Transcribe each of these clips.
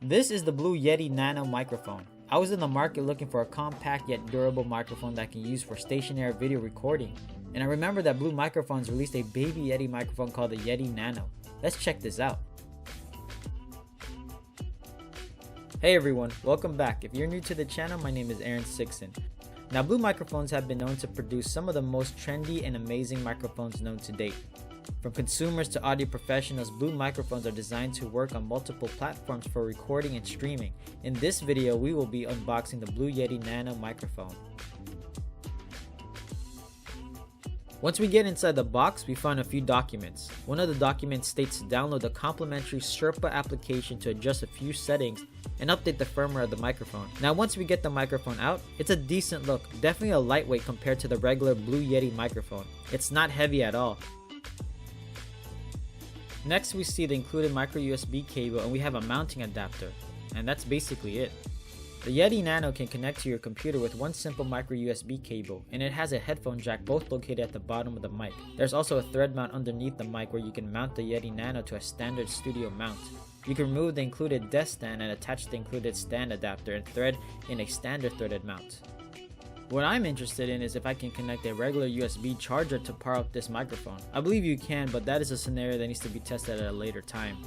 This is the Blue Yeti Nano Microphone. I was in the market looking for a compact yet durable microphone that I can use for stationary video recording. And I remember that Blue Microphones released a baby Yeti microphone called the Yeti Nano. Let's check this out. Hey everyone, welcome back. If you're new to the channel, my name is Aaron Sixon. Now, Blue Microphones have been known to produce some of the most trendy and amazing microphones known to date. From consumers to audio professionals, Blue Microphones are designed to work on multiple platforms for recording and streaming. In this video, we will be unboxing the Blue Yeti Nano Microphone. Once we get inside the box, we find a few documents. One of the documents states to download the complimentary Sherpa application to adjust a few settings and update the firmware of the microphone. Now once we get the microphone out, it's a decent look, definitely a lightweight compared to the regular Blue Yeti microphone. It's not heavy at all. Next we see the included micro USB cable and we have a mounting adapter, and that's basically it. The Yeti Nano can connect to your computer with one simple micro USB cable, and it has a headphone jack both located at the bottom of the mic. There's also a thread mount underneath the mic where you can mount the Yeti Nano to a standard studio mount. You can remove the included desk stand and attach the included stand adapter and thread in a standard threaded mount. What I'm interested in is if I can connect a regular USB charger to power up this microphone. I believe you can, but that is a scenario that needs to be tested at a later time.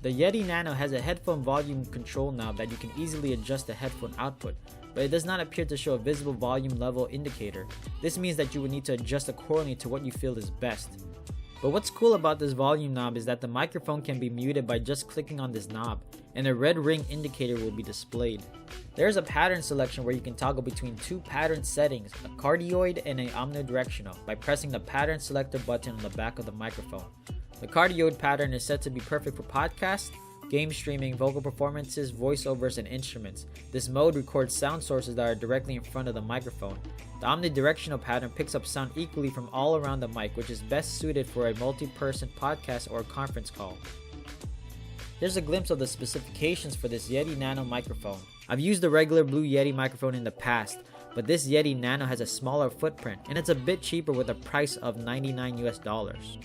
The Yeti Nano has a headphone volume control knob that you can easily adjust the headphone output, but it does not appear to show a visible volume level indicator. This means that you would need to adjust accordingly to what you feel is best. But what's cool about this volume knob is that the microphone can be muted by just clicking on this knob, and a red ring indicator will be displayed. There's a pattern selection where you can toggle between two pattern settings, a cardioid and a omnidirectional, by pressing the pattern selector button on the back of the microphone. The cardioid pattern is said to be perfect for podcasts, game streaming, vocal performances, voiceovers, and instruments. This mode records sound sources that are directly in front of the microphone. The omnidirectional pattern picks up sound equally from all around the mic, which is best suited for a multi-person podcast or conference call. There's a glimpse of the specifications for this Yeti Nano microphone. I've used the regular Blue Yeti microphone in the past, but this Yeti Nano has a smaller footprint and it's a bit cheaper with a price of $99 US.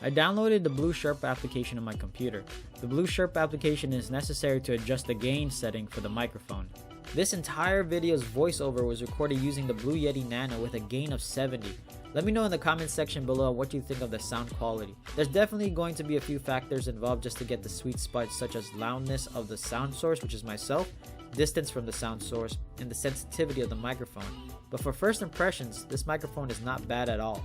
I downloaded the Blue Sherpa application on my computer. The Blue Sherpa application is necessary to adjust the gain setting for the microphone. This entire video's voiceover was recorded using the Blue Yeti Nano with a gain of 70. Let me know in the comment section below what you think of the sound quality. There's definitely going to be a few factors involved just to get the sweet spot, such as loudness of the sound source, which is myself, distance from the sound source, and the sensitivity of the microphone. But for first impressions, this microphone is not bad at all.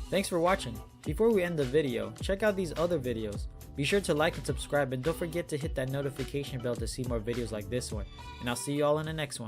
Thanks for watching. Before we end the video, check out these other videos. Be sure to like and subscribe, and don't forget to hit that notification bell to see more videos like this one. And I'll see you all in the next one.